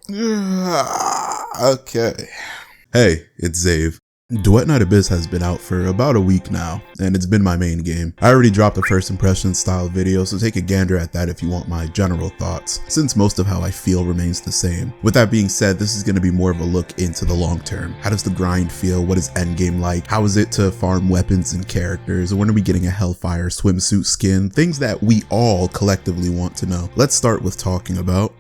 Okay. Hey, it's Zave. Duet Night Abyss has been out for about a week now, and it's been my main game. I already dropped a first impression style video, so take a gander at that if you want my general thoughts, since most of how I feel remains the same. With that being said, this is going to be more of a look into the long term. How does the grind feel? What is Endgame like? How is it to farm weapons and characters? When are we getting a Hellfire swimsuit skin? Things that we all collectively want to know. Let's start with talking about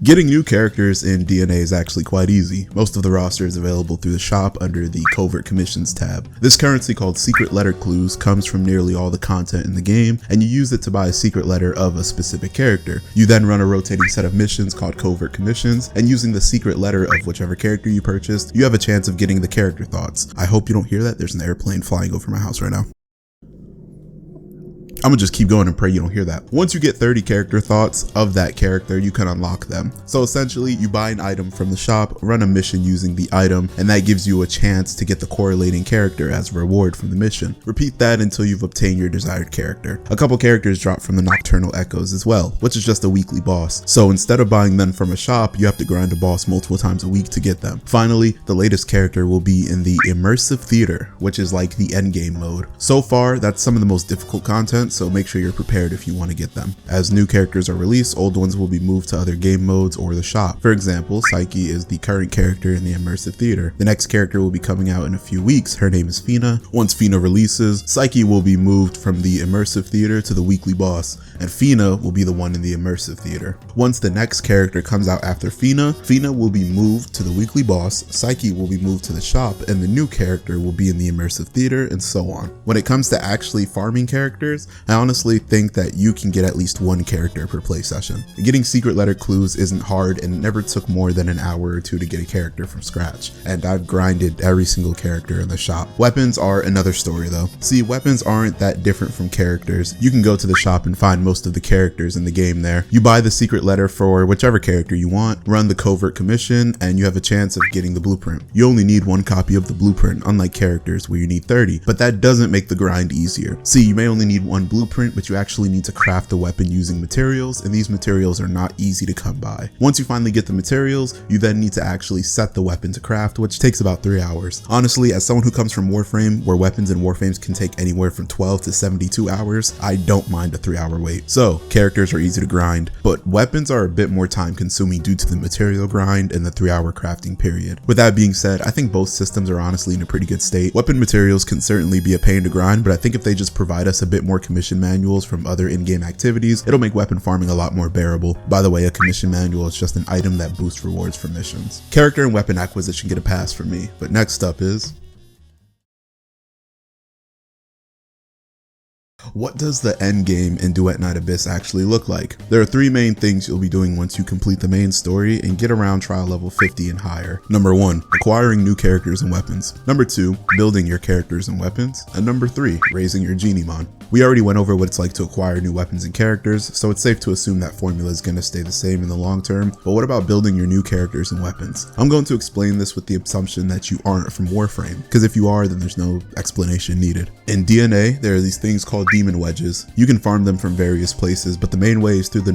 getting new characters in DNA is actually quite easy. Most of the roster is available through the shop under the Covert Commissions tab. This currency, called Secret Letter Clues, comes from nearly all the content in the game, and you use it to buy a secret letter of a specific character. You then run a rotating set of missions called Covert Commissions, and using the secret letter of whichever character you purchased, you have a chance of getting the character thoughts. I hope you don't hear that. There's an airplane flying over my house right now. I'm gonna just keep going and pray you don't hear that. Once you get 30 character thoughts of that character, you can unlock them. So essentially, you buy an item from the shop, run a mission using the item, and that gives you a chance to get the correlating character as a reward from the mission. Repeat that until you've obtained your desired character. A couple characters drop from the Nocturnal Echoes as well, which is just a weekly boss. So instead of buying them from a shop, you have to grind a boss multiple times a week to get them. Finally, the latest character will be in the Immersive Theater, which is like the endgame mode. So far, that's some of the most difficult content, so make sure you're prepared if you want to get them. As new characters are released, old ones will be moved to other game modes or the shop. For example, Psyche is the current character in the Immersive Theater. The next character will be coming out in a few weeks. Her name is Fina. Once Fina releases, Psyche will be moved from the Immersive Theater to the weekly boss, and Fina will be the one in the Immersive Theater. Once the next character comes out after Fina, Fina will be moved to the weekly boss, Psyche will be moved to the shop, and the new character will be in the Immersive Theater, and so on. When it comes to actually farming characters, I honestly think that you can get at least one character per play session. Getting secret letter clues isn't hard, and it never took more than an hour or two to get a character from scratch, and I've grinded every single character in the shop. Weapons are another story though. See, weapons aren't that different from characters. You can go to the shop and find most of the characters in the game there. You buy the secret letter for whichever character you want, run the Covert Commission, and you have a chance of getting the blueprint. You only need one copy of the blueprint, unlike characters where you need 30, but that doesn't make the grind easier. See, you may only need one blueprint, but you actually need to craft the weapon using materials, and these materials are not easy to come by. Once you finally get the materials, you then need to actually set the weapon to craft, which takes about 3 hours. Honestly, as someone who comes from Warframe, where weapons in Warframes can take anywhere from 12 to 72 hours, I don't mind a 3-hour wait. So, characters are easy to grind, but weapons are a bit more time consuming due to the material grind and the 3-hour crafting period. With that being said, I think both systems are honestly in a pretty good state. Weapon materials can certainly be a pain to grind, but I think if they just provide us a bit more commission manuals from other in-game activities, it'll make weapon farming a lot more bearable. By the way, a commission manual is just an item that boosts rewards for missions. Character and weapon acquisition get a pass for me, but next up is, what does the end game in Duet Night Abyss actually look like? There are 3 main things you'll be doing once you complete the main story and get around trial level 50 and higher. Number 1, acquiring new characters and weapons. Number 2, building your characters and weapons. And number 3, raising your Geniemon. We already went over what it's like to acquire new weapons and characters, so it's safe to assume that formula is going to stay the same in the long term, but what about building your new characters and weapons? I'm going to explain this with the assumption that you aren't from Warframe, because if you are, then there's no explanation needed. In DNA, there are these things called demon wedges. You can farm them from various places, but the main way is through the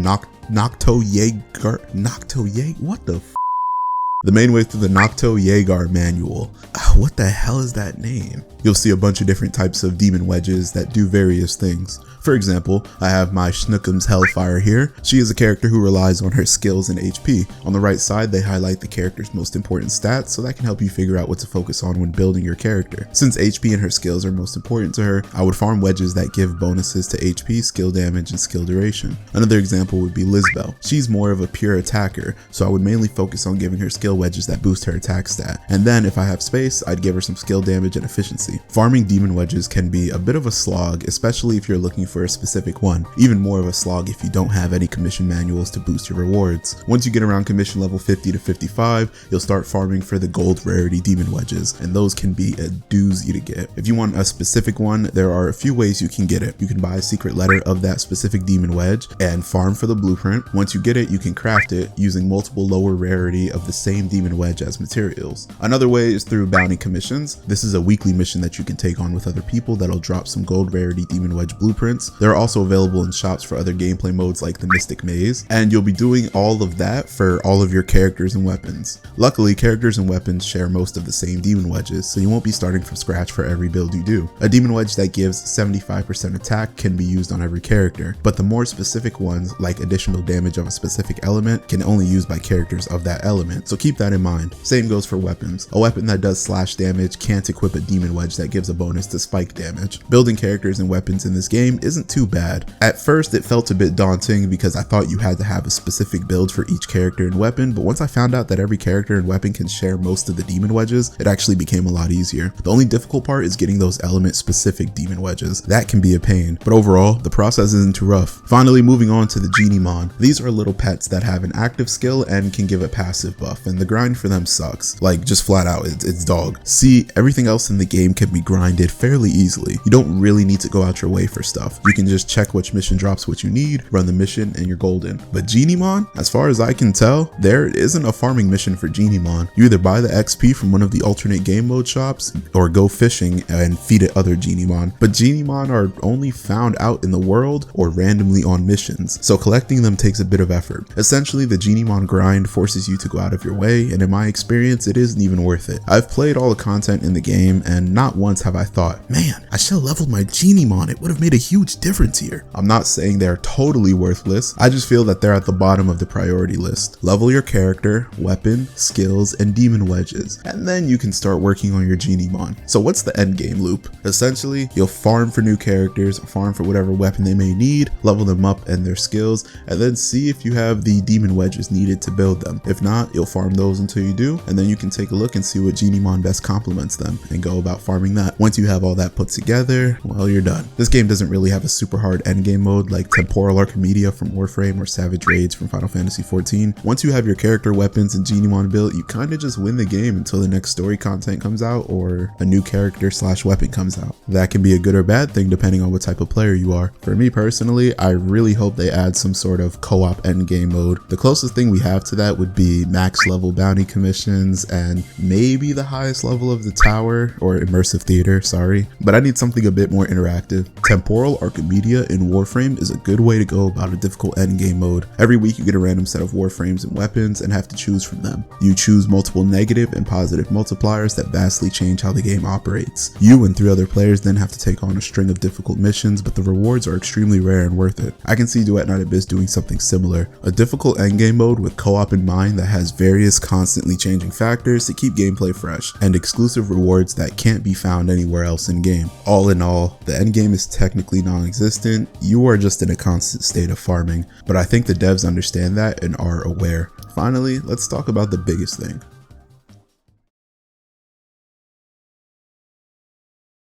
The main way through the Nocto Jaeger manual. What the hell is that name? You'll see a bunch of different types of demon wedges that do various things. For example, I have my Schnookums Hellfire here. She is a character who relies on her skills and HP. On the right side, they highlight the character's most important stats, so that can help you figure out what to focus on when building your character. Since HP and her skills are most important to her, I would farm wedges that give bonuses to HP, skill damage, and skill duration. Another example would be Lisbel. She's more of a pure attacker, so I would mainly focus on giving her skill wedges that boost her attack stat. And then, if I have space, I'd give her some skill damage and efficiency. Farming demon wedges can be a bit of a slog, especially if you're looking for a specific one. Even more of a slog if you don't have any commission manuals to boost your rewards. Once you get around commission level 50 to 55, you'll start farming for the gold rarity demon wedges, and those can be a doozy to get. If you want a specific one, there are a few ways you can get it. You can buy a secret letter of that specific demon wedge and farm for the blueprint. Once you get it, you can craft it using multiple lower rarity of the same same demon wedge as materials. Another way is through bounty commissions. This is a weekly mission that you can take on with other people that'll drop some gold rarity demon wedge blueprints. They're also available in shops for other gameplay modes like the Mystic Maze, and you'll be doing all of that for all of your characters and weapons. Luckily, characters and weapons share most of the same demon wedges, so you won't be starting from scratch for every build you do. A demon wedge that gives 75% attack can be used on every character, but the more specific ones, like additional damage of a specific element, can only be used by characters of that element, so keep that in mind. Same goes for weapons. A weapon that does slash damage can't equip a demon wedge that gives a bonus to spike damage. Building characters and weapons in this game isn't too bad. At first it felt a bit daunting because I thought you had to have a specific build for each character and weapon, but once I found out that every character and weapon can share most of the demon wedges, it actually became a lot easier. The only difficult part is getting those element specific demon wedges. That can be a pain, but overall the process isn't too rough. Finally, moving on to the Geniemon. These are little pets that have an active skill and can give a passive buff, and the grind for them sucks. Like, just flat out, it's dog. See, everything else in the game can be grinded fairly easily. You don't really need to go out your way for stuff. You can just check which mission drops what you need, run the mission, and you're golden. But Geniemon, as far as I can tell, there isn't a farming mission for Geniemon. You either buy the XP from one of the alternate game mode shops, or go fishing and feed it other Geniemon. But Geniemon are only found out in the world or randomly on missions, so collecting them takes a bit of effort. Essentially, the Geniemon grind forces you to go out of your way, and in my experience, it isn't even worth it. I've played all the content in the game, and not once have I thought, man, I should have leveled my Geniemon, it would have made a huge difference here. I'm not saying they're totally worthless, I just feel that they're at the bottom of the priority list. Level your character, weapon, skills, and demon wedges, and then you can start working on your Geniemon. So what's the end game loop? Essentially, you'll farm for new characters, farm for whatever weapon they may need, level them up and their skills, and then see if you have the demon wedges needed to build them. If not, you'll farm those until you do, and then you can take a look and see what Geniemon best complements them and go about farming that. Once you have all that put together, well, you're done. This game doesn't really have a super hard endgame mode like Temporal Archimedia from Warframe or Savage Raids from Final Fantasy XIV. Once you have your character, weapons, and Geniemon built, you kind of just win the game until the next story content comes out or a new character slash weapon comes out. That can be a good or bad thing depending on what type of player you are. For me personally, I really hope they add some sort of co-op endgame mode. The closest thing we have to that would be max level bounty commissions and maybe the highest level of the tower or immersive theater, sorry, but I need something a bit more interactive. Temporal Archimedia in Warframe is a good way to go about a difficult endgame mode. Every week you get a random set of warframes and weapons and have to choose from them. You choose multiple negative and positive multipliers that vastly change how the game operates. You and 3 other players then have to take on a string of difficult missions, but the rewards are extremely rare and worth it. I can see Duet Night Abyss doing something similar, a difficult endgame mode with co-op in mind that has various constantly changing factors to keep gameplay fresh, and exclusive rewards that can't be found anywhere else in game. All in all, the endgame is technically non-existent, you are just in a constant state of farming, but I think the devs understand that and are aware. Finally, let's talk about the biggest thing.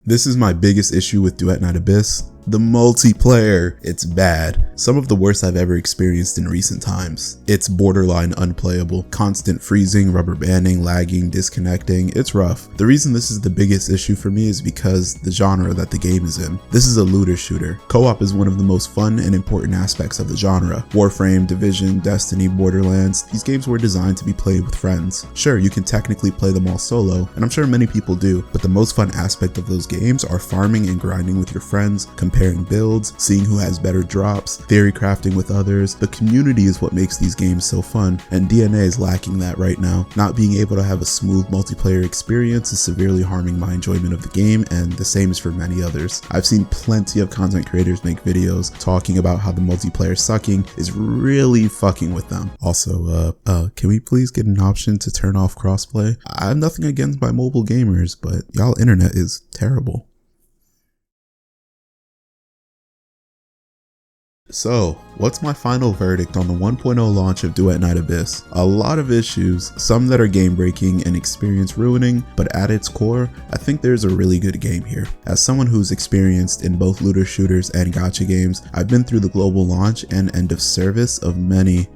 This is my biggest issue with Duet Night Abyss. The multiplayer, it's bad. Some of the worst I've ever experienced in recent times. It's borderline unplayable, constant freezing, rubber banding, lagging, disconnecting, it's rough. The reason this is the biggest issue for me is because the genre that the game is in. This is a looter shooter. Co-op is one of the most fun and important aspects of the genre. Warframe, Division, Destiny, Borderlands, these games were designed to be played with friends. Sure, you can technically play them all solo, and I'm sure many people do, but the most fun aspect of those games are farming and grinding with your friends, comparing builds, seeing who has better drops, theory crafting with others. The community is what makes these games so fun, and DNA is lacking that right now. Not being able to have a smooth multiplayer experience is severely harming my enjoyment of the game, and the same is for many others. I've seen plenty of content creators make videos talking about how the multiplayer sucking is really fucking with them. Also, can we please get an option to turn off crossplay? I have nothing against my mobile gamers, but y'all internet is terrible. So, what's my final verdict on the 1.0 launch of Duet Night Abyss? A lot of issues, some that are game breaking and experience ruining, but at its core, I think there's a really good game here. As someone who's experienced in both looter shooters and gacha games, I've been through the global launch and end of service of many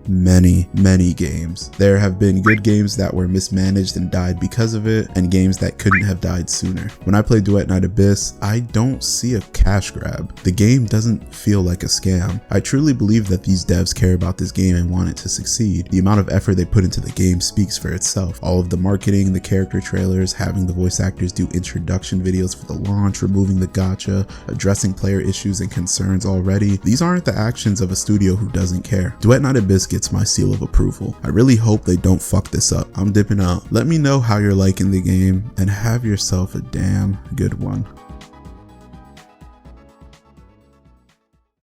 games. There have been good games that were mismanaged and died because of it, and games that couldn't have died sooner. When I play Duet Night Abyss, I don't see a cash grab. The game doesn't feel like a scam. I truly believe that these devs care about this game and want it to succeed. The amount of effort they put into the game speaks for itself. All of the marketing, the character trailers, having the voice actors do introduction videos for the launch, removing the gacha, addressing player issues and concerns already. These aren't the actions of a studio who doesn't care. Duet Night Abyss gets my seal of approval. I really hope they don't fuck this up. I'm dipping out. Let me know how you're liking the game and have yourself a damn good one.